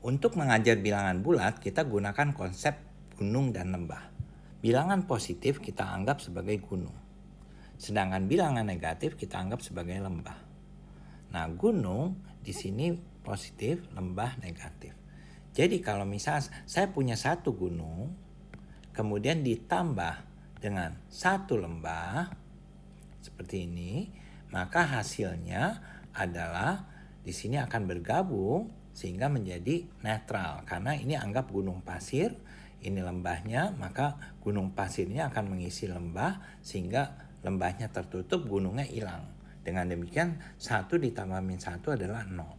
Untuk mengajar bilangan bulat, kita gunakan konsep gunung dan lembah. Bilangan positif kita anggap sebagai gunung. Sedangkan bilangan negatif kita anggap sebagai lembah. Nah, gunung di sini positif, lembah negatif. Jadi kalau misal saya punya satu gunung, kemudian ditambah dengan satu lembah, seperti ini, maka hasilnya adalah di sini akan bergabung sehingga menjadi netral. Karena ini anggap gunung pasir, ini lembahnya, maka gunung pasirnya akan mengisi lembah sehingga lembahnya tertutup, gunungnya hilang. Dengan demikian 1 ditambah min 1 adalah 0.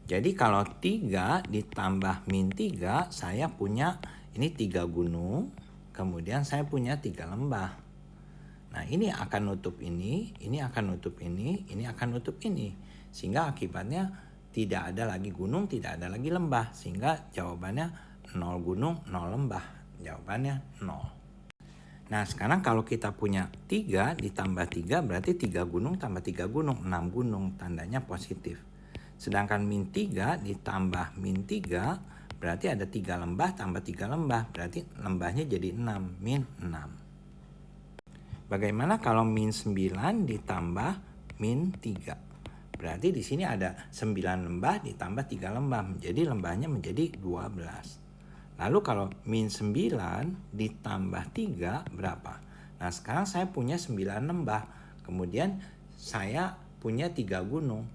Jadi kalau 3 ditambah min 3, saya punya ini 3 gunung, kemudian saya punya 3 lembah. Nah, ini akan nutup ini akan nutup ini akan nutup ini. Sehingga akibatnya tidak ada lagi gunung, tidak ada lagi lembah. Sehingga jawabannya 0 gunung, 0 lembah. Jawabannya 0. Nah, sekarang kalau kita punya 3 ditambah 3 berarti 3 gunung tambah 3 gunung, 6 gunung, tandanya positif. Sedangkan min 3 ditambah min 3 berarti ada 3 lembah tambah 3 lembah, berarti lembahnya jadi 6, min 6. Bagaimana kalau min 9 ditambah min 3? Berarti di sini ada 9 lembah ditambah 3 lembah, jadi lembahnya menjadi 12. Lalu kalau min 9 ditambah 3 berapa? Nah, sekarang saya punya 9 lembah, kemudian saya punya 3 gunung.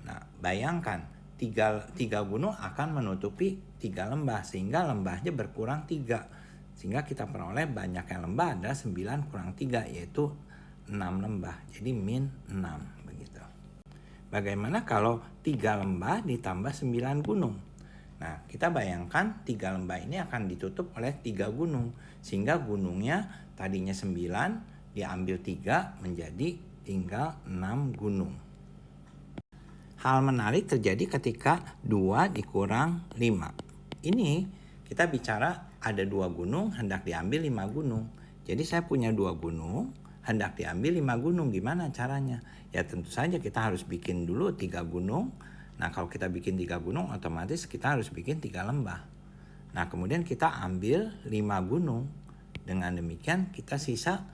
Nah, bayangkan 3 gunung akan menutupi 3 lembah, sehingga lembahnya berkurang 3. Sehingga kita peroleh banyaknya lembah adalah 9 kurang 3, yaitu 6 lembah. Jadi min 6 begitu. Bagaimana kalau 3 lembah ditambah 9 gunung? Nah, kita bayangkan 3 lembah ini akan ditutup oleh 3 gunung. Sehingga gunungnya tadinya 9 diambil 3 menjadi tinggal 6 gunung. Hal menarik terjadi ketika 2 dikurang 5. Ini kita bicara ada 2 gunung, hendak diambil 5 gunung. Jadi saya punya 2 gunung, hendak diambil 5 gunung. Gimana caranya? Ya tentu saja kita harus bikin dulu 3 gunung. Nah, kalau kita bikin 3 gunung, otomatis kita harus bikin 3 lembah. Nah, kemudian kita ambil 5 gunung. Dengan demikian kita sisa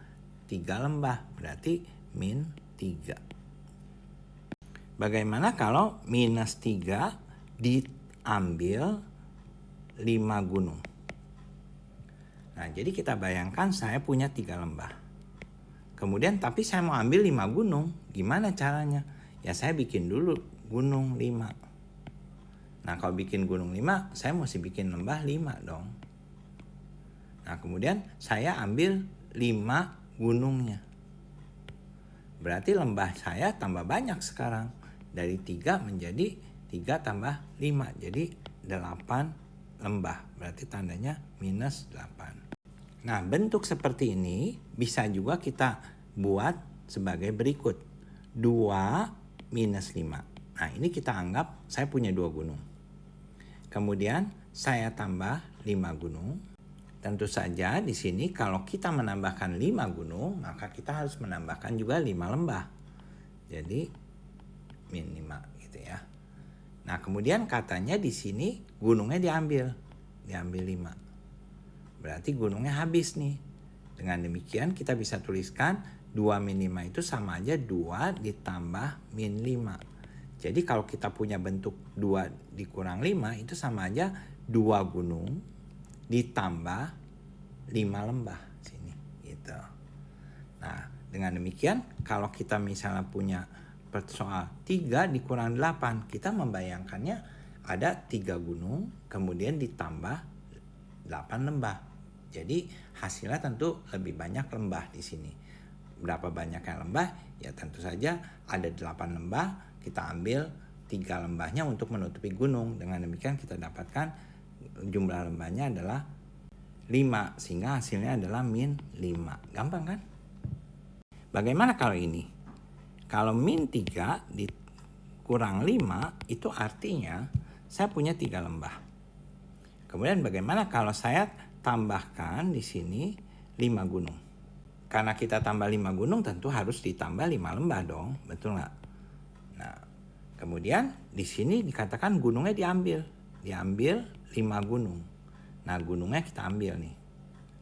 3 lembah, berarti min 3. Bagaimana kalau minus 3 diambil 5 gunung? Nah, jadi kita bayangkan saya punya 3 lembah. Kemudian tapi saya mau ambil 5 gunung. Gimana caranya? Ya saya bikin dulu gunung 5. Nah, kalau bikin gunung 5, saya mesti bikin lembah 5 dong. Nah, kemudian saya ambil 5 gunungnya. Berarti lembah saya tambah banyak sekarang. Dari 3 menjadi 3 tambah 5. Jadi 8 lembah. Berarti tandanya minus 8. Nah, bentuk seperti ini bisa juga kita buat sebagai berikut. 2 minus 5. Nah, ini kita anggap saya punya 2 gunung. Kemudian saya tambah 5 gunung. Tentu saja di sini kalau kita menambahkan 5 gunung, maka kita harus menambahkan juga 5 lembah. Jadi min 5 gitu ya. Nah, kemudian katanya di sini gunungnya diambil 5. Berarti gunungnya habis nih. Dengan demikian kita bisa tuliskan 2 min 5 itu sama aja 2 ditambah min 5. Jadi kalau kita punya bentuk 2 dikurang 5 itu sama aja 2 gunung ditambah 5 lembah sini gitu. Nah, dengan demikian kalau kita misalnya punya soal 3 dikurang 8, kita membayangkannya ada 3 gunung kemudian ditambah 8 lembah. Jadi hasilnya tentu lebih banyak lembah di sini. Berapa banyaknya lembah? Ya tentu saja ada 8 lembah, kita ambil 3 lembahnya untuk menutupi gunung. Dengan demikian kita dapatkan jumlah lembahnya adalah 5, sehingga hasilnya adalah min 5. Gampang kan? Bagaimana kalau ini? Kalau min 3 dikurang 5 itu artinya saya punya 3 lembah. Kemudian bagaimana kalau saya tambahkan di sini 5 gunung? Karena kita tambah 5 gunung tentu harus ditambah 5 lembah dong, betul nggak? Nah, kemudian di sini dikatakan gunungnya diambil diambil 5 gunung. Nah, gunungnya kita ambil nih.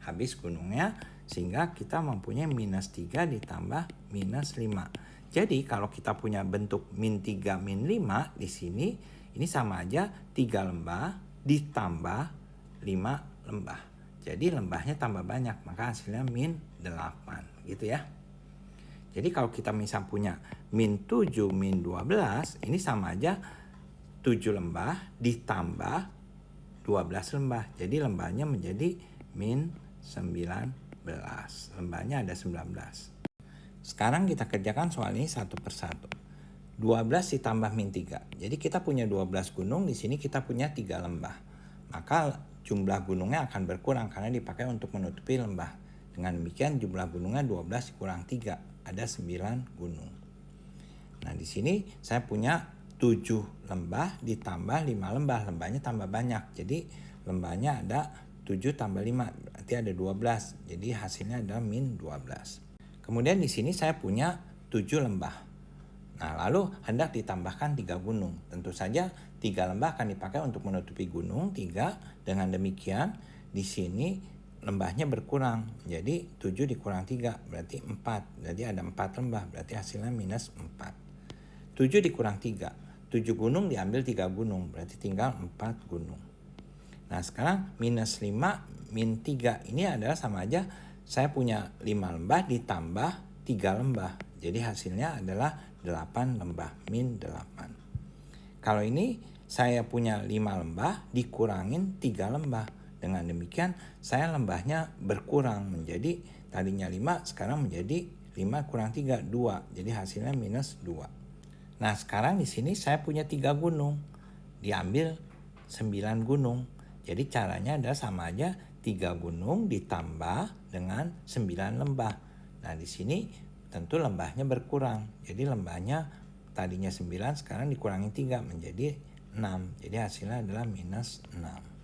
Habis gunungnya, sehingga kita mempunyai minus 3 ditambah minus 5. Jadi kalau kita punya bentuk min 3 min 5 di sini, ini sama aja 3 lembah ditambah 5 lembah. Jadi lembahnya tambah banyak, maka hasilnya min 8 gitu ya. Jadi kalau kita misal punya min 7 min 12, ini sama aja 7 lembah ditambah 12 lembah. Jadi lembahnya menjadi min 19. Lembahnya ada 19. Sekarang kita kerjakan soal ini satu persatu. 12 ditambah min 3. Jadi kita punya 12 gunung, di sini kita punya 3 lembah. Maka jumlah gunungnya akan berkurang karena dipakai untuk menutupi lembah. Dengan demikian jumlah gunungnya 12 dikurang 3. Ada 9 gunung. Nah, di sini saya punya 7 lembah ditambah 5 lembah. Lembahnya tambah banyak. Jadi lembahnya ada 7 tambah 5. Berarti ada 12. Jadi hasilnya adalah min 12. Kemudian di sini saya punya 7 lembah. Nah, lalu hendak ditambahkan 3 gunung. Tentu saja 3 lembah akan dipakai untuk menutupi gunung 3. Dengan demikian di sini lembahnya berkurang. Jadi 7 dikurang 3 berarti 4. Jadi ada 4 lembah, berarti hasilnya minus 4. 7 dikurang 3. 7 gunung diambil 3 gunung, berarti tinggal 4 gunung. Nah, sekarang minus 5 min 3. Ini adalah sama aja saya punya 5 lembah ditambah 3 lembah. Jadi hasilnya adalah 8 lembah, min 8. Kalau ini saya punya 5 lembah dikurangin 3 lembah. Dengan demikian saya lembahnya berkurang menjadi tadinya 5 sekarang menjadi 5 kurang 3 2. Jadi hasilnya minus 2. Nah, sekarang di sini saya punya 3 gunung. Diambil 9 gunung. Jadi caranya adalah sama aja 3 gunung ditambah dengan 9 lembah. Nah, di sini tentu lembahnya berkurang. Jadi lembahnya tadinya 9 sekarang dikurangi 3 menjadi 6. Jadi hasilnya adalah minus 6.